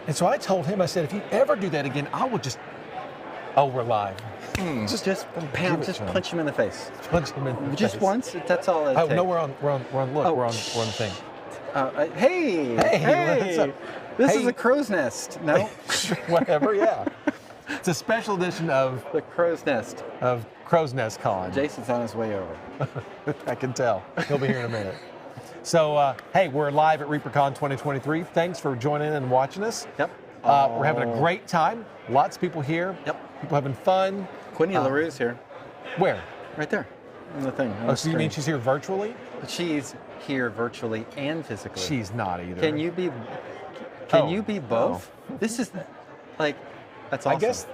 And so I told him, I said, if you ever do that again, I will just, oh, we're live. Just pound, just punch him in the face. Punch him in the face. Just once, that's all it Oh, takes. no, we're on, look, we're on the thing. Hey, what's up? This Hey. is a crow's nest. No? Whatever, yeah. It's a special edition of The crow's nest. Crow's Nest Con. Jason's on his way over. I can tell. He'll be here in a minute. So, hey, we're live at ReaperCon 2023. Thanks for joining in and watching us. Yep. We're having a great time. Lots of people here. Yep. People having fun. Quinny LaRue's here. Where? Right there. On the thing. Oh, so you mean she's here virtually? She's here virtually and physically. She's not either. Can you be both? This is like, that's awesome.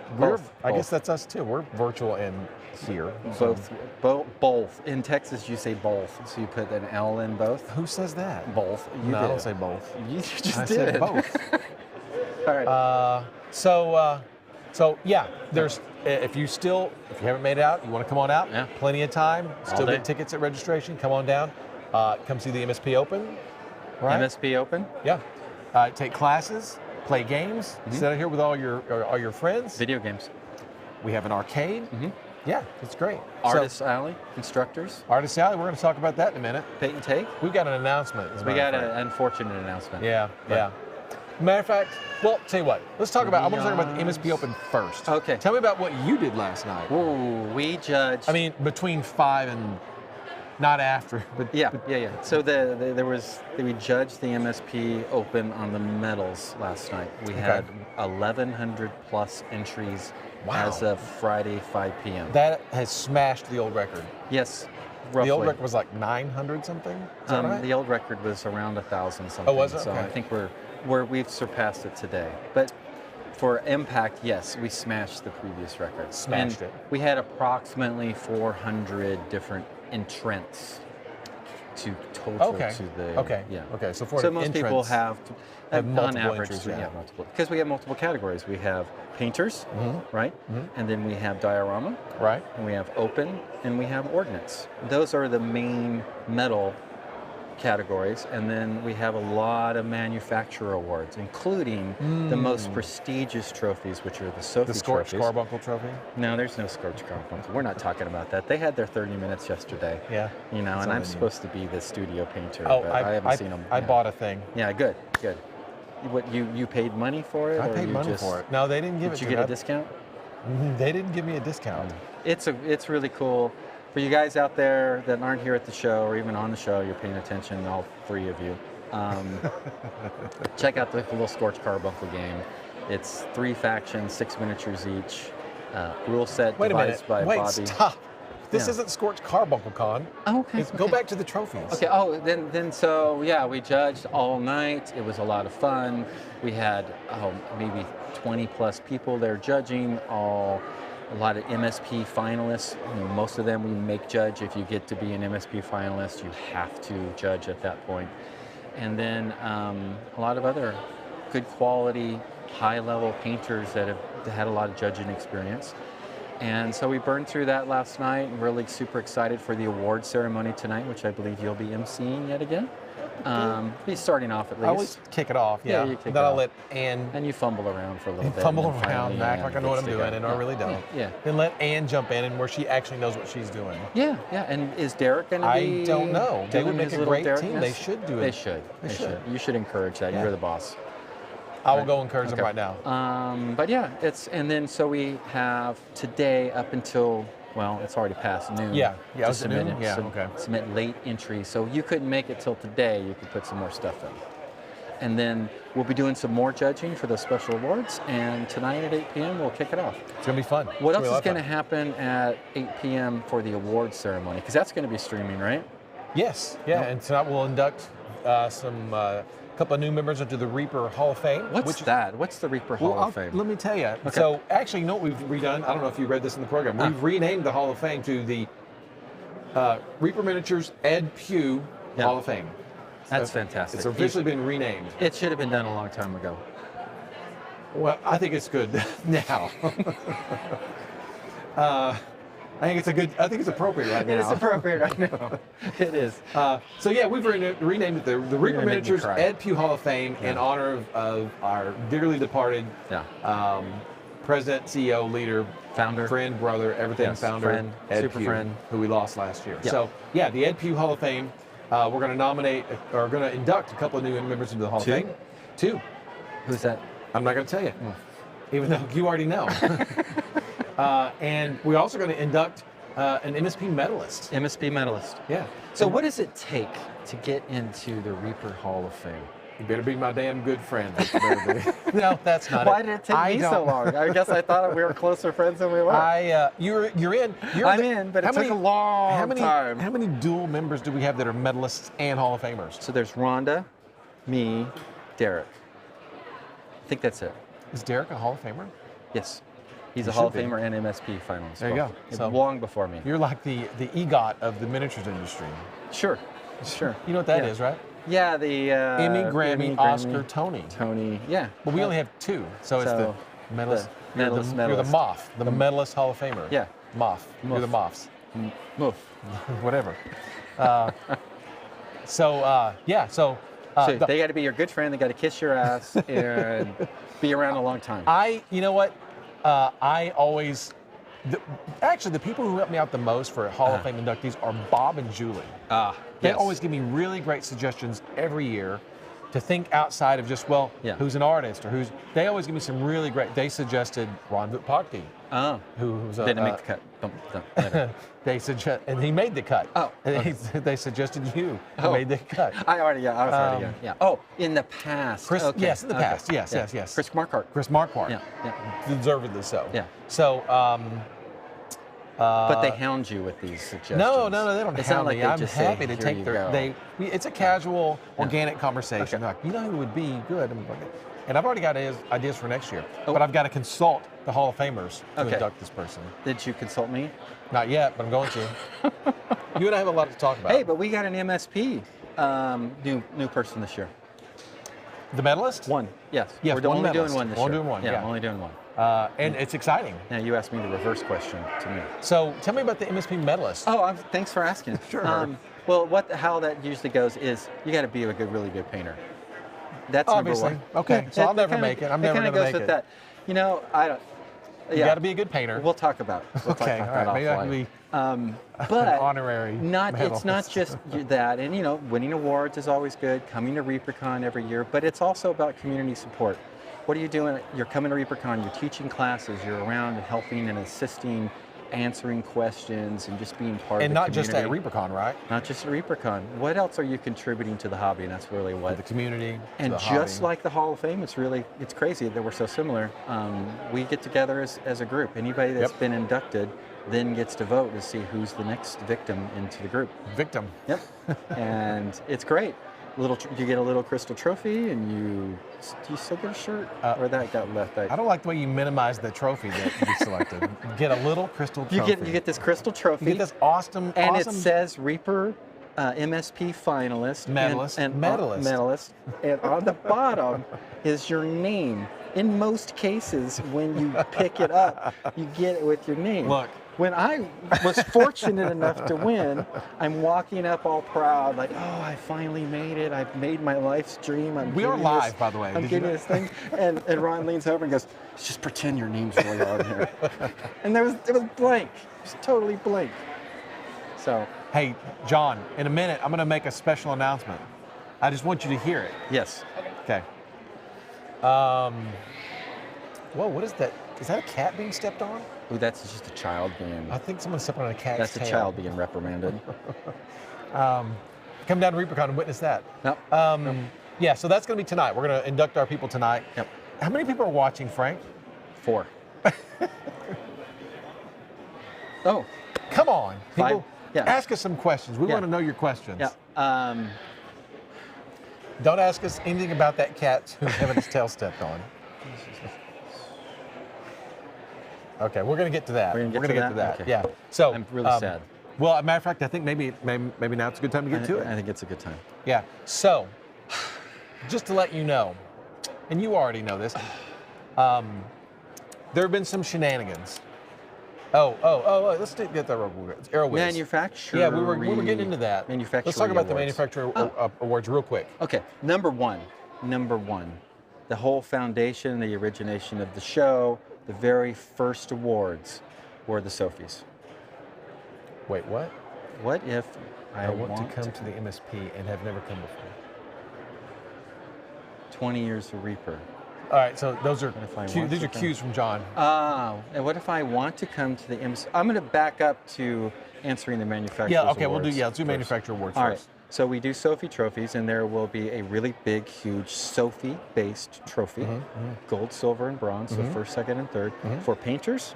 I guess that's us too. We're virtual and here. Both. In Texas, you say both, so you put an L in both. Who says that? Both. You no, did. I don't say both. You just I did. said both. All right. So yeah, there's if you haven't made it out, you want to come on out. Yeah. Plenty of time. Still day. get tickets at registration. Come on down. Come see the MSP Open. Right. MSP Open. Yeah. Take classes. Play games. Sit out here with all your friends. Video games. We have an arcade. Yeah, it's great. Artist Alley. Instructors. Artist Alley. We're going to talk about that in a minute. Pay and take. We've got an announcement. We got an unfortunate announcement. Yeah. Matter of fact, well, tell you what. Let's talk about. I'm going to talk about the MSP Open first. Okay. Tell me about what you did last night. Ooh, we judged. I mean, between 5 and not after, but Yeah. So we judged the MSP Open on the medals last night. We had 1,100 plus entries as of Friday, 5 p.m. That has smashed the old record. Yes, roughly. The old record was like 900 something. Is that right? The old record was around 1,000 something. Oh, was it? So Okay. I think we've surpassed it today. But for impact, yes, we smashed the previous record. Smashed it. We had approximately 400 different entrants to total to the Okay. So most people have on multiple average entries, we have multiple, because we have multiple categories. We have painters, right, and then we have diorama, right, and we have open, and we have ordnance. Those are the main medal categories, and then we have a lot of manufacturer awards, including the most prestigious trophies, which are the Sophie the Scorched trophies. Carbuncle Trophy. No, there's no Scorched Carbuncle. We're not talking about that. They had their 30 minutes yesterday. Yeah. You know, and I'm supposed to be the studio painter, Oh, but I haven't seen them. I bought a thing. Yeah, good. What, you paid money for it? I or paid you money just, for it. No, they didn't give it to me. Did you get a discount? They didn't give me a discount. It's really cool. For you guys out there that aren't here at the show or even on the show, you're paying attention, all three of you. Check out the little Scorched Carbuncle game. It's 3 factions, 6 miniatures each. Rule set devised by Bobby. Wait, stop. This isn't Scorched Carbuncle Con. Oh, okay. Go back to the trophies. Okay. Oh, so yeah, we judged all night. It was a lot of fun. We had maybe 20 plus people there judging. A lot of MSP finalists. Most of them we make judge. If you get to be an MSP finalist, you have to judge at that point. And then a lot of other good quality, high-level painters that have had a lot of judging experience. And so we burned through that last night. I'm really super excited for the award ceremony tonight, which I believe you'll be emceeing yet again. Be starting off at least. I always kick it off, Yeah, you kick it then I'll off. let Ann And you fumble around for a little bit. fumble and then around and act finally, like I know what I'm gets to doing, go. and I really don't. Yeah. Then let Ann jump in and where she actually knows what she's doing. Yeah. And is Derek going to be? I don't know. They would doing make his a little great team. Derek-ness? They should do it. They should. You should encourage that. Yeah. You're the boss. I will go encourage them right now. But yeah, so we have today up until, well, it's already past noon. Yeah, to it's submit noon? it. Yeah, okay. Submit late entries. So you couldn't make it till today. You could put some more stuff in. And then we'll be doing some more judging for those special awards. And tonight at 8 p.m. we'll kick it off. It's going to be fun. What else is going to happen at 8 p.m. for the awards ceremony? Because that's going to be streaming, right? Yes. Yeah. And tonight we'll induct some couple of new members into the Reaper Hall of Fame. What's that? What's the Reaper Hall of Fame? Let me tell you. Okay. So actually, you know what we've redone? I don't know if you read this in the program. We've renamed the Hall of Fame to the Reaper Miniatures Ed Pugh Hall of Fame. That's fantastic. It's officially been renamed. It should have been done a long time ago. Well, I think it's good now. I think it's appropriate right now. It is appropriate right now. It is. So yeah, we've renamed it the Reaper gonna make me Miniatures cry. Ed Pugh Hall of Fame in honor of our dearly departed president, CEO, leader, Founder. friend, brother, everything Yes, founder, friend, Ed super Pugh, friend. who we lost last year. Yeah. So yeah, the Ed Pugh Hall of Fame. We're going to nominate or going to induct a couple of new members into the Hall of Fame. Two. Who's that? I'm not going to tell you, even though you already know. And we're also going to induct an MSP medalist. MSP medalist. Yeah. So what does it take to get into the Reaper Hall of Fame? You better be my damn good friend. You better be. No, that's not Why it. did it take me so long? I guess I thought we were closer friends than we were. You're in. I'm in, but it took a long time. How many dual members do we have that are medalists and Hall of Famers? So there's Rhonda, me, Derek. I think that's it. Is Derek a Hall of Famer? Yes. He's He a Hall of should be. Famer and MSP finalist. There you go. So- long before me. You're like the EGOT of the miniatures industry. Sure. You know what that Yeah. is, right? Yeah, the Emmy, Grammy, Oscar, Tony. Tony. Yeah. But we only have two, so it's the medalist. the You're medalist, You're the medalist. MOF, the medalist Hall of Famer. Yeah. MOF. You're the MOFs. Move. Whatever. So So the- they got to be your good friend. They got to kiss your ass and be around a long time. you know what? I always, actually, the people who help me out the most for Hall of Fame inductees are Bob and Julie. They Yes. always give me really great suggestions every year to think outside of just, Yeah. who's an artist or they always give me some really great, they suggested Ron Vukpakti, Oh. who's a, Didn't make the cut. Don't. they suggest, and he made the cut. Oh, And they suggested you Oh. made the cut. I was already. Yeah. Oh, in the past. Chris, Okay. yes, in the Okay. past. Yes, Yeah. yes, yes. Chris Marquardt. Chris Marquardt. Yeah. Yeah. Deservedly so. Yeah. So, But they hound you with these suggestions. no, they don't It's hound not like me. they I'm just happy say, to "Here take you their. go." It's a casual, organic conversation. Okay. They're like, you know who would be good? I'm like, and I've already got ideas for next year, Oh. but I've got to consult the Hall of Famers to Okay. induct this person. Did you consult me? Not yet, but I'm going to. You and I have a lot to talk about. Hey, but we got an MSP new person this year. The medalist? One. Yes. Yeah, We're one only doing medalist. one this Only year. doing one, Yeah, yeah. only doing one. And it's exciting. Now you asked me the reverse question to me. So tell me about the MSP medalist. Oh, thanks for asking. Sure. Well, how that usually goes is you got to be a really good painter. That's Obviously. number one. Okay, so I'll never make it. I'm never kinda gonna goes make with it. that. You know, I don't. You got to be a good painter. We'll talk about it. We'll Okay, talk all right, about maybe that I can be but an honorary It's not medalist. just that, and winning awards is always good. Coming to ReaperCon every year, but it's also about community support. What are you doing? You're coming to ReaperCon. You're teaching classes. You're around and helping and assisting, answering questions, and just being part And of the not just community. at ReaperCon, right? Not just at ReaperCon. What else are you contributing to the hobby? And that's really To what. the community. to And the just hobby. like the Hall of Fame, it's crazy that we're so similar. We get together as a group. Anybody that's Yep. been inducted then gets to vote to see who's the next victim into the group. Victim. Yep. And it's great. You get a little crystal trophy, and do you still get a shirt? Or that got left out? I don't like the way you minimize the trophy that you selected. Get a little crystal trophy. You get this crystal trophy. You get this awesome, and awesome. it says Reaper MSP finalist. Medalist. And Medalist. medalist. And on the bottom is your name. In most cases, when you pick it up, you get it with your name. Look. When I was fortunate enough to win, I'm walking up all proud, like, oh, I finally made it. I've made my life's dream. We are live, by the way. I'm Did you getting know? this thing. And Ron leans over and goes, just pretend your name's really on here. And it was blank. It was totally blank. So, Hey, John, in a minute, I'm going to make a special announcement. I just want you to hear it. yes. Okay. Whoa, what is that? Is that a cat being stepped on? Ooh, that's just a child being. I think someone stepped on a cat's That's tail. a child being reprimanded. Come down to ReaperCon and witness that. Nope. Yeah, so that's going to be tonight. We're going to induct our people tonight. Yep. How many people are watching, Frank? 4. Oh, Come on, people. 5. Yeah. Ask us some questions. We Yeah. want to know your questions. yeah. Don't ask us anything about that cat who's having his tail stepped on. Okay, we're going to get to that. We're gonna get to that? Okay. Yeah. So I'm really sad. Well, as a matter of fact, I think maybe now it's a good time to get to it. I think it's a good time. Yeah. So, just to let you know, and you already know this, there have been some shenanigans Let's get that real quick. It's Airways. Manufacturer. Yeah, we were getting into that. Manufacturer. Let's talk about the awards. manufacturer awards real quick. Okay, number one. The whole foundation, the origination of the show, the very first awards were the Sophies. Wait, what? What if I want to come to the MSP and have never come before? 20 years of Reaper. All right, so those are these are come? cues from John. And what if I want to come to the MSP? I'm going to back up to answering the manufacturer's Yeah, okay, awards let's do first. manufacturer awards All first. right. So we do Sophie trophies, and there will be a really big, huge Sophie-based trophy, gold, silver, and bronze, so first, second, and third, for painters,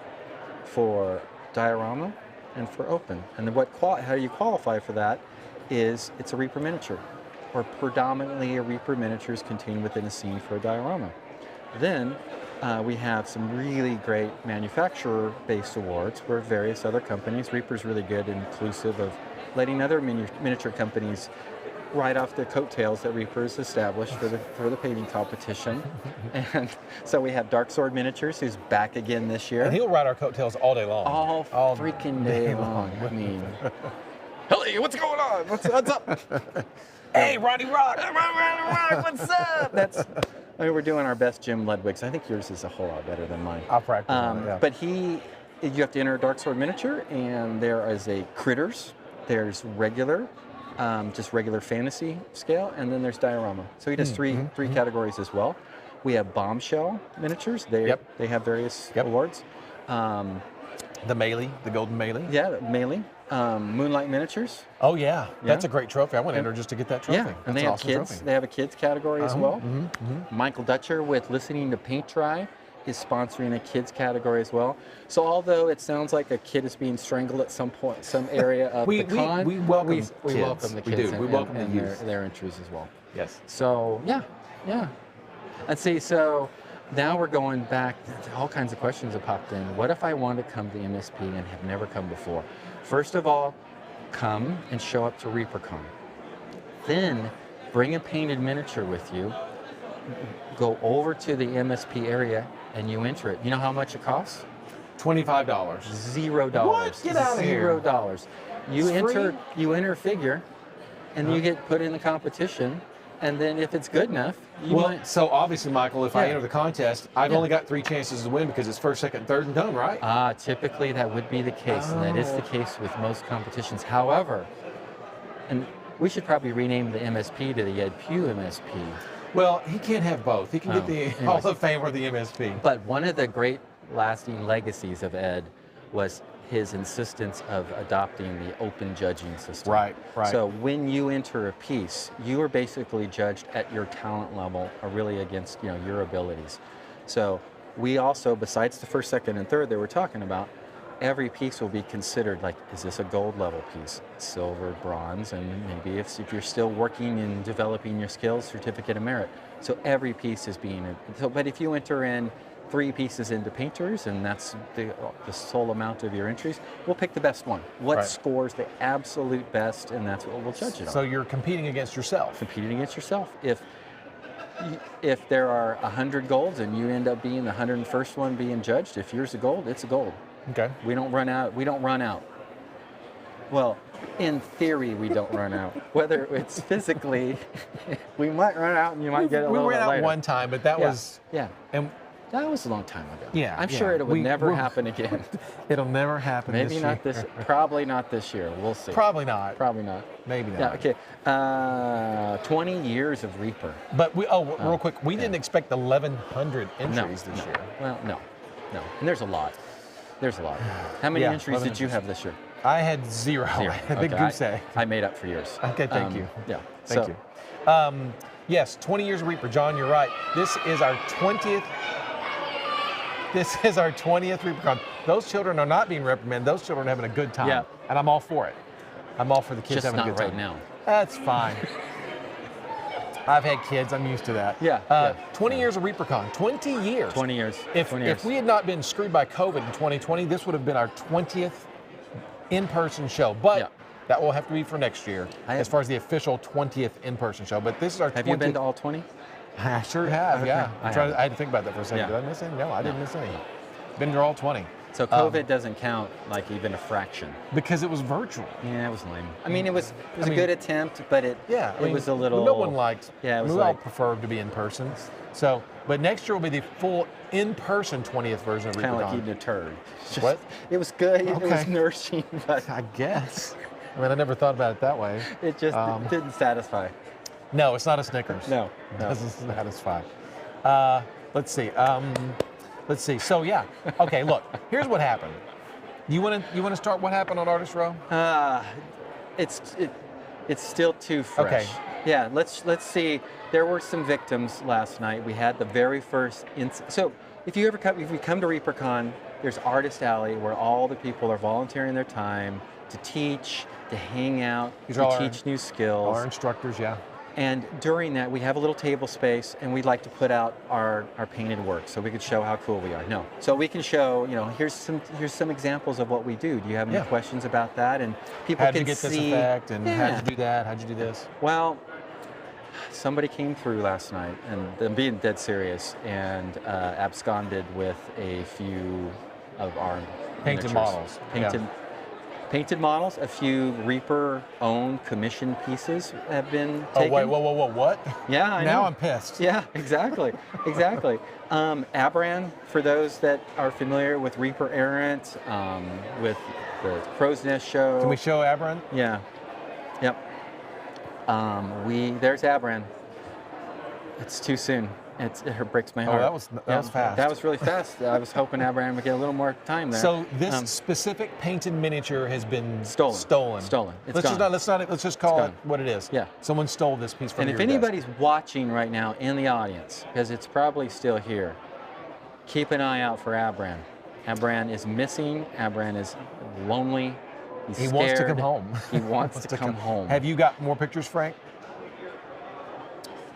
for diorama, and for open. And then how you qualify for that is it's a Reaper miniature, or predominantly a Reaper miniatures contained within a scene for a diorama. Then we have some really great manufacturer-based awards where various other companies, Reaper's really good and inclusive of letting other miniature companies ride off the coattails that Reaper's established for the painting competition. And so we have Dark Sword Miniatures, who's back again this year. And he'll ride our coattails all day long. All freaking day long. I mean, hey, what's going on? What's up? Hey, Ronnie Rock! What's up? We're doing our best Jim Ludwig's. I think yours is a whole lot better than mine. I'll practice on it, yeah. But you have to enter a Dark Sword miniature, and there is a Critters, there's regular, just regular fantasy scale, and then there's diorama. So he does three categories as well. We have Bombshell miniatures. They have various awards. The Melee, the Golden Melee. Yeah, the Melee. Moonlight Miniatures. Oh yeah, that's a great trophy. I want to enter just to get that trophy. Yeah, and they have kids. Trophy. They have a kids category as well. Michael Dutcher with Listening to Paint Dry is sponsoring a kids category as well. So although it sounds like a kid is being strangled at some point, some area of the con, we welcome we kids. welcome the kids. We welcome and the youth. their entries as well. Yes. So yeah. Let's see. So now we're going back. All kinds of questions have popped in. What if I want to come to MSP and have never come before? First of all, come and show up to ReaperCon. Then bring a painted miniature with you. Go over to the MSP area and you enter it. You know how much it costs? $25. $0. What? Get out of here. $0. You enter a figure, and you get put in the competition. And then if it's good enough, so obviously, Michael, if I enter the contest, I've only got 3 chances to win because it's first, second, third, and done, right? Typically that would be the case, and that is the case with most competitions. However, and we should probably rename the MSP to the Ed Pugh MSP. Well, he can't have both. He can get the Hall of Fame or the MSP. But one of the great lasting legacies of Ed was his insistence of adopting the open judging system. Right. So when you enter a piece, you are basically judged at your talent level, or really against your abilities. So we also, besides the first, second, and third that we're talking about, every piece will be considered like, is this a gold level piece, silver, bronze, and maybe if you're still working and developing your skills, certificate of merit. So every piece is being, but if you enter in 3 pieces into painters, and that's the sole amount of your entries, we'll pick the best one. What scores the absolute best, and that's what we'll judge it on. So you're competing against yourself. Competing against yourself. If there are 100 golds and you end up being the 101st one being judged, if yours is a gold, it's a gold. Okay. We don't run out. Well, in theory, we don't run out. Whether it's physically, we might run out, and you might get a little bit later. We ran out one time, but that was and that was a long time ago. Yeah, I'm sure it would never happen again. It'll never happen. Maybe not this. Probably not this year. We'll see. Probably not. Maybe not. Yeah. Okay. 20 years of Reaper. But real quick, we didn't expect 1,100 entries this year. Well, no, and there's a lot. How many entries did you have this year? I had 0. I had a big goose egg. I made up for yours. Okay, thank you. Yeah. Thank you. Yes, 20 years of Reaper. John, you're right. This is our 20th. This is our 20th ReaperCon. Those children are not being reprimanded. Those children are having a good time. Yeah. And I'm all for it. I'm all for the kids having a good time. Just not right now. That's fine. I've had kids. I'm used to that. 20 years of ReaperCon. 20 years. 20 years. If we had not been screwed by COVID in 2020, this would have been our 20th in-person show. But that will have to be for next year, as far as the official 20th in-person show. But this is our 20th. Have you been to all 20? I sure have, okay. yeah. I had to think about that for a second. Did I miss any? No, I didn't miss any. Been to all 20. So COVID doesn't count like even a fraction. Because it was virtual. Yeah, it was lame. I mean, it was a good attempt, but it was a little. No one liked. Yeah, it was we all like prefer to be in person. So, but next year will be the full in-person 20th version of kind of like ReaperCon. eating a turd. What? It was good. It Okay. was nourishing, but I guess. I mean, I never thought about it that way. it just didn't satisfy. No, it's not a Snickers. No. It doesn't satisfy. Let's see. Let's see. So yeah. Okay. Look. Here's what happened. You want to start what happened on Artist Row? It's still too fresh. Okay. Yeah. Let's see. There were some victims last night. We had the very first. So if you come to ReaperCon, there's Artist Alley where all the people are volunteering their time to teach, to hang out, to teach new skills. Our instructors, yeah. And during that, we have a little table space, and we'd like to put out our painted work so we could show how cool we are. No, so we can show, here's some examples of what we do. Do you have any questions about that? And people How'd can you get see. this effect, and how'd you do that? How'd you do this? Well, somebody came through last night, and I'm being dead serious, and absconded with a few of our Painted miniatures. models. Painted models, a few Reaper-owned commission pieces have been taken. Oh, wait, whoa, what? Yeah, I know. Now I'm pissed. Yeah, exactly, exactly. Abran, for those that are familiar with Reaper Errant, with the Crow's Nest show. Can we show Aberrant? Yeah, yep. There's Abran. It's too soon. It breaks my heart. that was fast. That was really fast. I was hoping Abran would get a little more time there. So this specific painted miniature has been Stolen. Stolen. It's gone. Let's just call it gone. what it is. Yeah. Someone stole this piece from And your if desk. anybody's watching right now in the audience, because it's probably still here, keep an eye out for Abran. Abran is missing. Abran is lonely. He's scared. Wants to come home. He wants to come home. Have you got more pictures, Frank?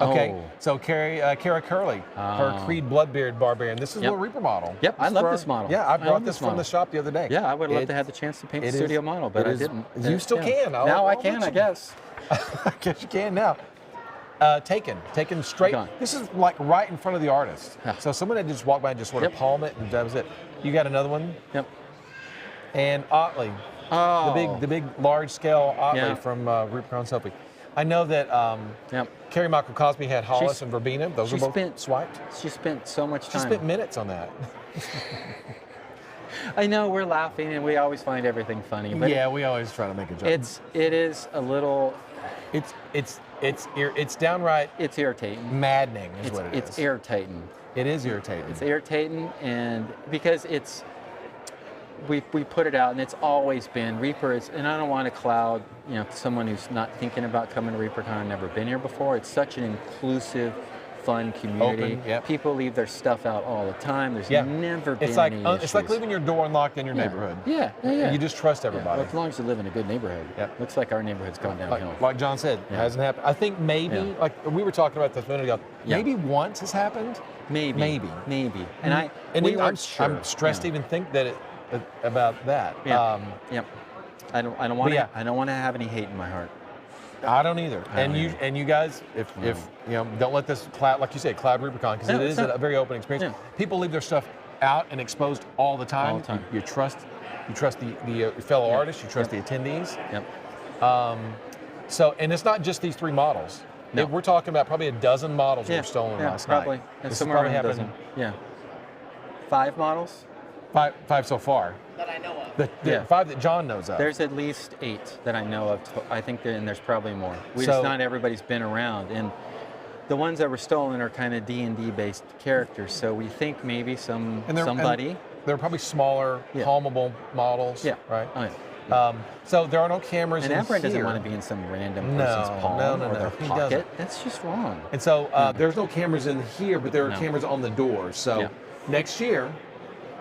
Okay, so Kara Curley, her Creed Bloodbeard Barbarian. This is a little Reaper model. Yep, I love this model. Yeah, I brought this from the shop the other day. Yeah, I would love to have the chance to paint the studio model, but I didn't. You still can. Now I can, I guess. I guess you can now. Taken straight. Gone. This is like right in front of the artist. Yeah. So someone had just walked by and just sort of palm it, and that was it. You got another one? Yep. And Otley, the big large scale Otley from ReaperCon Selfie. I know that Carrie Michael Cosby had Hollis and Verbena. Those were both swiped. She spent so much time. She spent minutes on that. I know we're laughing and we always find everything funny, but yeah, we always try to make a joke. It is a little. It's downright. It's irritating. Maddening is what it is. It's irritating. It is irritating. It's irritating, and because it's. We put it out, and it's always been Reaper. And I don't want to cloud, someone who's not thinking about coming to ReaperCon, never been here before. It's such an inclusive, fun community. Open, yep. People leave their stuff out all the time. There's never been any issues. It's like leaving your door unlocked in your neighborhood. Yeah. You just trust everybody. Well, as long as you live in a good neighborhood. Yep. Looks like our neighborhood's gone downhill. Like John said, it hasn't happened. I think maybe, like we were talking about this a minute ago, maybe once has happened. Maybe. And I'm stressed to even think that about that. Yep. I don't want to. I don't want to have any hate in my heart. I don't either. And you guys, if don't let this cloud, like you said, cloud ReaperCon, because it is a very open experience. Yeah. People leave their stuff out and exposed all the time. All the time. You trust the fellow artists. You trust the attendees. Yep. So, and it's not just these 3 models. No. We're talking about probably a dozen models were stolen last night. This somewhere around a dozen. Yeah. 5 models. 5 so far. That I know of. 5 that John knows of. There's at least 8 that I know of. I think and there's probably more. Not everybody's been around, and the ones that were stolen are kind of D&D based characters. So we think maybe somebody. They're probably smaller, palmable models. Yeah. Right. Oh, yeah. So there are no cameras in here. And Abran doesn't want to be in some random person's palm or their pocket. That's just wrong. And so there's no cameras in here, but there are cameras on the doors. So next year,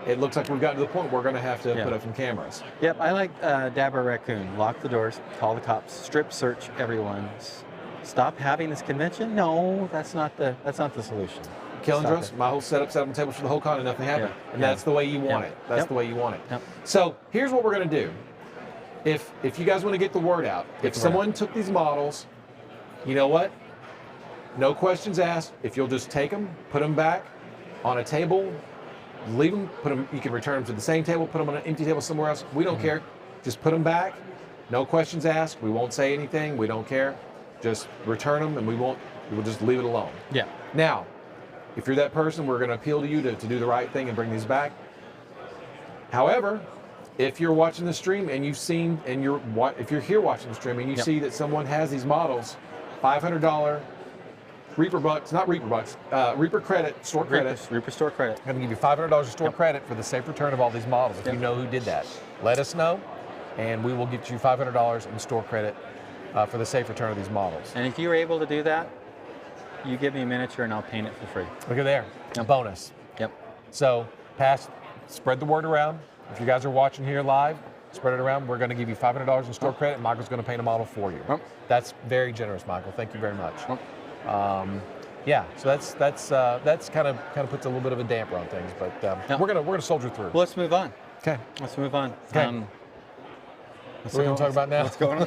it looks like we've gotten to the point where we're going to have to put up some cameras. Yep, I like Dabber Raccoon. Lock the doors, call the cops, strip search everyone. Stop having this convention? No, that's not the solution. Kilindros, my whole set up on tables for the whole con and nothing happened. Yeah. And that's the way you want it. That's the way you want it. Yep. So here's what we're going to do. If you guys want to get the word out, if someone took these models, you know what? No questions asked. If you'll just take them, put them back on a table, leave them, put them. You can return them to the same table, put them on an empty table somewhere else. We don't care. Just put them back. No questions asked. We won't say anything. We don't care. Just return them, and we'll just leave it alone. Yeah. Now, if you're that person, we're going to appeal to you to do the right thing and bring these back. However, if you're watching the stream and you've seen, and if you're here watching the stream and you see that someone has these models, $500 Reaper bucks, not Reaper bucks, Reaper credit, store credit. Reaper store credit. I'm going to give you $500 of store credit for the safe return of all these models. If you know who did that, let us know, and we will get you $500 in store credit for the safe return of these models. And if you're able to do that, you give me a miniature and I'll paint it for free. Look at there, a bonus. Yep. So spread the word around. If you guys are watching here live, spread it around. We're going to give you $500 in store credit. Michael's going to paint a model for you. That's very generous, Michael. Thank you very much. Yeah, so that's kind of puts a little bit of a damper on things, but we're gonna soldier through. Well, let's move on. Okay. Let's move on. Okay. What are we going to talk about now? What's going on?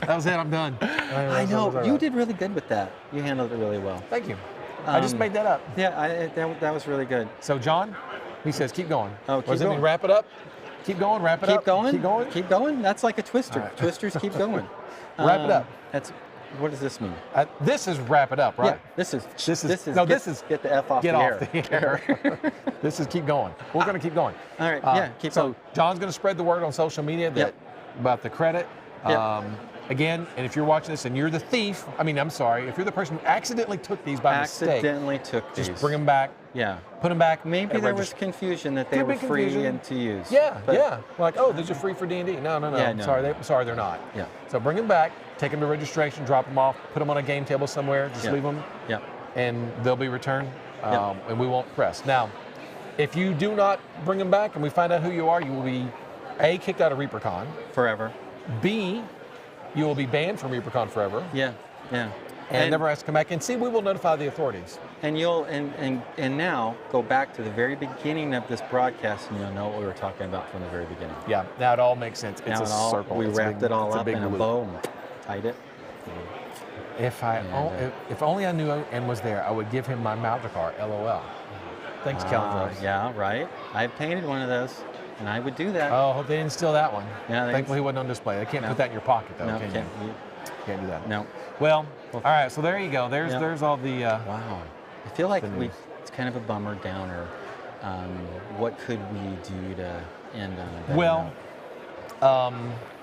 That was it. I'm done. I know. You did really good with that. You handled it really well. Thank you. I just made that up. Yeah, that was really good. So, John, he says, keep going. Oh, keep going. Wrap it up? Keep going, wrap it up. Keep going? Keep going? Keep going? That's like a twister. Right. Twisters keep going. Wrap it up. What does this mean? This is wrap it up, right? Yeah, this is get the F off get the off air. the air. This is keep going. We're going to keep going. All right, keep going. So John's going to spread the word on social media about the credit. Again, and if you're watching this and you're the thief, if you're the person who accidentally took these by mistake, just bring them back. Yeah. Put them back. Maybe there was confusion that they were free and to use. Yeah. Like, oh, these are free for D&D. No. Yeah, no. Sorry, they're not. Yeah. So bring them back, take them to registration, drop them off, put them on a game table somewhere, just leave them. Yeah. And they'll be returned, and we won't press. Now, if you do not bring them back and we find out who you are, you will be, A, kicked out of ReaperCon. Forever. B, you will be banned from ReaperCon forever. Yeah. And never asked to come back. And C, we will notify the authorities. And you'll and now go back to the very beginning of this broadcast, and you'll know what we were talking about from the very beginning. Yeah, now it all makes sense. It's a circle. We wrapped it all up in a bow and tied it. If only I knew and was there, I would give him my Maldicar, LOL. Thanks, Calvin. Yeah, right. I painted one of those, and I would do that. Oh, hope they didn't steal that one. Yeah, thankfully he wasn't on display. They can't put that in your pocket, though. No, can you? Can't do that. No. Well, all right. So there you go. There's all the. Wow. I feel like it's kind of a bummer downer. What could we do to end on a downer? Well,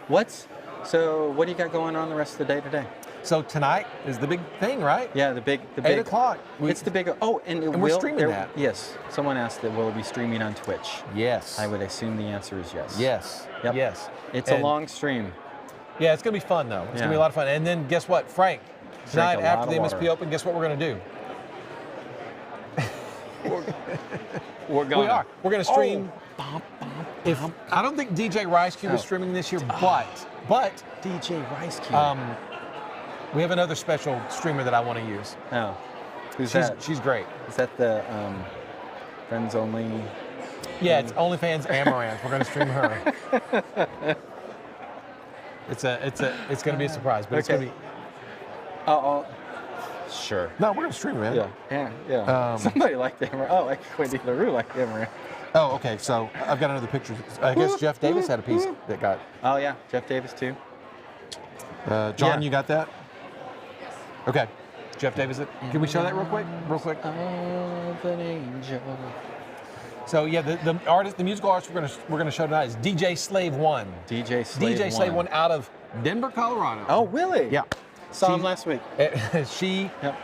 what do you got going on the rest of the day today? So tonight is the big thing, right? Yeah, the big 8 o'clock. It's the big. Oh, and we're streaming that. Yes. Someone asked that will we be streaming on Twitch. Yes. I would assume the answer is yes. Yes. Yep. Yes. It's a long stream. Yeah, it's gonna be fun though. It's gonna be a lot of fun. And then guess what, Frank? Tonight after the MSP Open, guess what we're gonna do? We're going. We're gonna stream. I don't think DJ Rice Cube is streaming this year, but DJ Rice Cube. We have another special streamer that I want to use. Oh, who's that? She's great. Is that the Friends Only? Yeah, it's OnlyFans Amaranth. We're gonna stream her. It's gonna be a surprise, but it's gonna be. Sure. No, we're gonna stream it, man. Yeah. Somebody liked the Amaranth. Oh, Quentin LaRue liked the Amaranth. Oh, okay. So I've got another picture. I guess Jeff Davis had a piece that got. Oh yeah, Jeff Davis too. John, you got that? Okay. Jeff Davis. Can we show that real quick? Of an angel. So yeah, the musical artist we're gonna show tonight is DJ Slave One. DJ Slave One out of Denver, Colorado. Oh, really? Yeah. Saw him last week.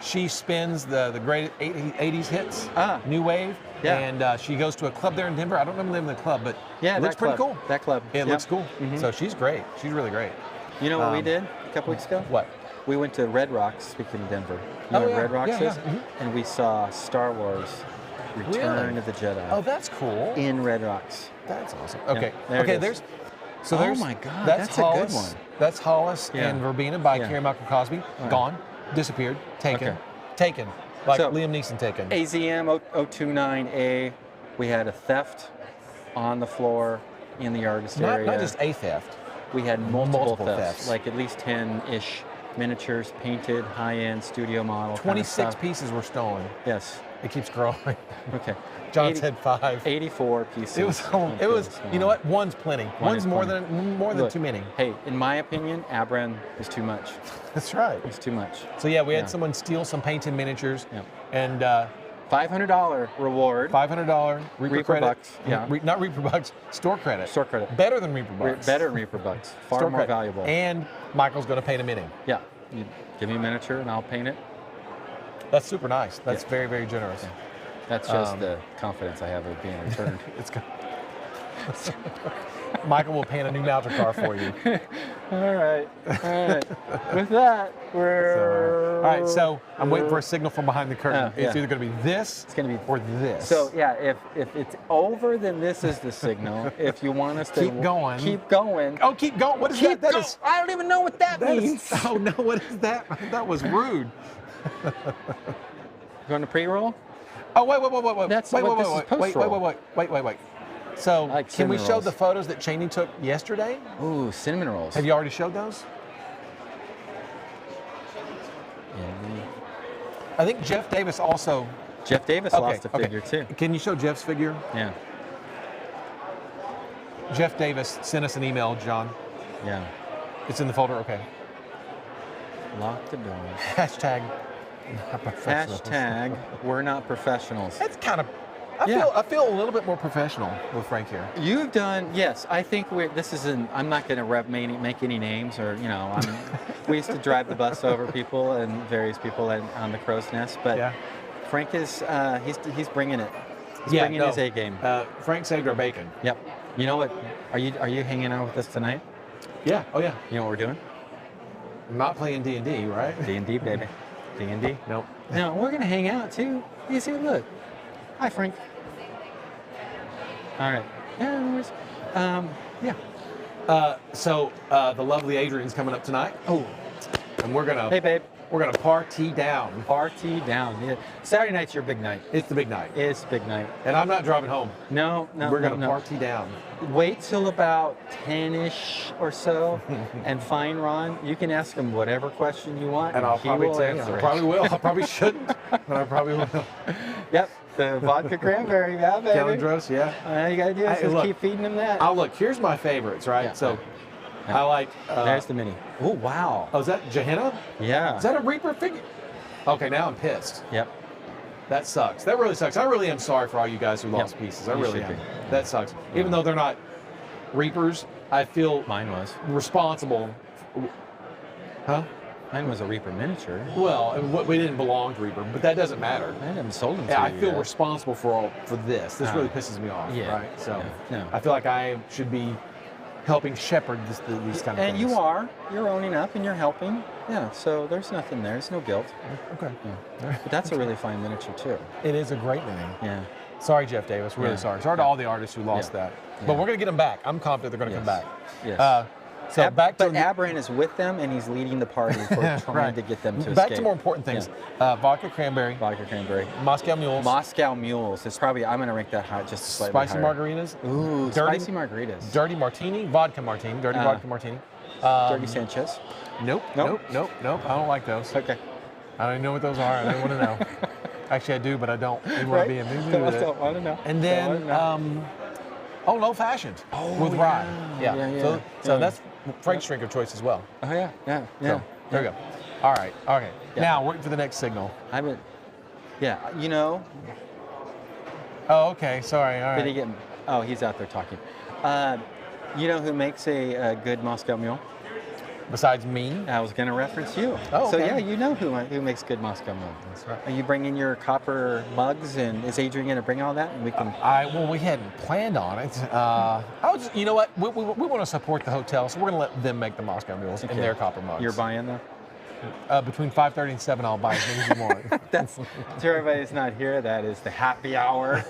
She spins the great 80s hits, new wave. Yeah. And she goes to a club there in Denver. I don't remember the name of the club, but it looks pretty cool. That club. It looks cool. Mm-hmm. So she's great. She's really great. You know what we did a couple weeks ago? What? We went to Red Rocks, speaking of Denver. You know what Red Rocks is? Mm-hmm. And we saw Star Wars Return of the Jedi. Oh, that's cool. In Red Rocks. That's awesome. Okay. There's. Oh my God, that's a Hollis, good one. That's Hollis and Verbena by Carrie Michael Cosby. Right. Gone, disappeared, taken, like Liam Neeson taken. AZM 029A, we had a theft on the floor in the artist area. Not just a theft. We had multiple thefts, like at least 10-ish miniatures, painted, high-end studio model. 26 pieces were stolen. Yes. It keeps growing. Okay. John 80 said 5. 84 pieces. It was. You know what? One's plenty. One's is more plenty. than Look, too many. Hey, in my opinion, Abran is too much. That's right. It's too much. So yeah, we had Yeah. someone steal some painted miniatures, Yep. and $500 reward. $500 Reaper Reaper credit. bucks, yeah. Not Reaper bucks. Store credit. Store credit. Better than Reaper bucks. Better than Reaper bucks. Far Store more credit. valuable. And Michael's going to paint a mini. Yeah. You give me a miniature and I'll paint it. That's super nice. That's Yeah. very, very generous. Yeah. That's just the confidence I have of being returned. It's good. Michael will paint a new mountain car for you. All right. With that, we're... All right, so I'm waiting for a signal from behind the curtain. Yeah. It's either going to be this It's gonna be- or this. So yeah, if it's over, then this is the signal. If you want us to Keep going. keep going. Oh, keep going. What is Keep that? That going. is. I don't even know what that That means. is. Oh no! What is that? That was rude. Going to pre-roll? Oh wait! That's wait, what wait, this is wait, post-roll. wait. So I like can we cinnamon show rolls. the photos that Cheney took yesterday? Ooh, cinnamon rolls. Have you already showed those? Yeah. I think Jeff Davis also. Jeff Davis lost a figure too. Can you show Jeff's figure? Yeah. Jeff Davis sent us an email, John. Yeah. It's in the folder. Okay. Lock the door. Hashtag. Not professionals. Hashtag we're not professionals. That's kind of. Yeah. I feel a little bit more professional with Frank here. You've done, yes. I think this isn't. I'm not going to make any names, or we used to drive the bus over people and various people on the Crow's Nest, but Yeah. Frank is he's bringing it. He's bringing his A game. Frank saved our bacon. Yep. You know what? Are you hanging out with us tonight? Yeah. Oh yeah. You know what we're doing? I'm not playing D&D, right? D&D, baby. D&D. Nope. No, we're gonna hang out too. You see, look. Hi, Frank. All right. Yeah. No worries. Yeah. So the lovely Adrian's coming up tonight, Oh. and we're Hey, babe. gonna party down. Party down. Yeah. Saturday night's your big night. It's the big night, It's big night. and I'm not driving home. No. We're gonna no. party down. Wait till about 10-ish or so, and find Ron. You can ask him whatever question you want, And I'll he probably will answer I it. probably will. I probably shouldn't, but I probably will. Yep. The vodka cranberry, yeah, baby. Calendros, yeah. All you gotta do is Hey, just look. keep feeding him that. I'll look. Here's my favorites, right? Yeah. So Yeah. I like. There's the mini. Oh wow. Oh, is that Gehenna? Yeah. Is that a Reaper figure? Okay, now I'm pissed. Yep. That sucks. That really sucks. I really am sorry for all you guys who lost pieces. I You really should am. be. That sucks. Even though they're not Reapers, I feel Mine was. responsible. Huh? Mine was a Reaper miniature. Well, and we didn't belong to Reaper, but that doesn't matter. I haven't sold them to Yeah, I you feel yet. responsible for this. This Ah. really pisses me off. Yeah. Right. So Yeah. I feel like I should be helping shepherd these kind of And things. you are. You're owning up and you're helping. Yeah. So there's nothing there. There's no guilt. Okay. But that's a really fine miniature too. It is a great name. Yeah. Sorry, Jeff Davis. Really Yeah. sorry. Sorry to all the artists who lost Yeah. that. Yeah. But we're gonna get them back. I'm confident they're gonna come back. Yes. So back to but Abran is with them and he's leading the party for trying right. to get them to back escape. to more important things. Vodka cranberry, Vodka cranberry. Moscow mules, Moscow mules. It's probably, I'm going to rank that high, just slightly spicy higher. margaritas, Ooh, dirty- spicy margaritas. dirty martini, vodka martini, dirty vodka martini. Dirty Sanchez. Nope. Nope. I don't like those. Okay. I don't even know what those are. I don't want to know. Actually, I do, but I don't. You want Right? to be in me Don't with it. want to know. And Don't wanna then, know. low fashioned with yeah. rye. Yeah. So Yeah. that's Frank's drink of choice as well. Oh, yeah. So there we go. All right. Okay. Yeah. Now waiting for the next signal. Yeah, you know, Oh, okay. Sorry. All did he right. get, oh, he's out there talking. You know who makes a good Moscow mule? Besides me. I was going to reference you. Oh, So okay. yeah, you know who makes good Moscow mule. That's right. Are you bringing your copper mugs, and is Adrian going to bring all that? And we can. We hadn't planned on it. You know what? We want to support the hotel, so we're going to let them make the Moscow mules in their copper mugs. You're buying them. Between 5:30 and 7, I'll buy as many as you want. That's to everybody who's not here. That is the happy hour.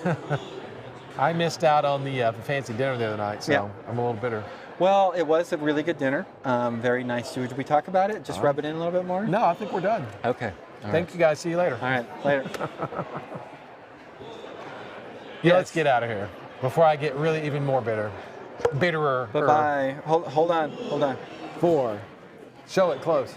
I missed out on the fancy dinner the other night, so Yeah. I'm a little bitter. Well, it was a really good dinner. Very nice. Did we talk about it? Just rub it in a little bit more. No, I think we're done. Okay. All Thank you guys. See you later. right. All right. Later. Yeah, let's get out of here before I get really even more bitter. Bitterer. Bye bye. Hold on. Hold on. 4. Show it close.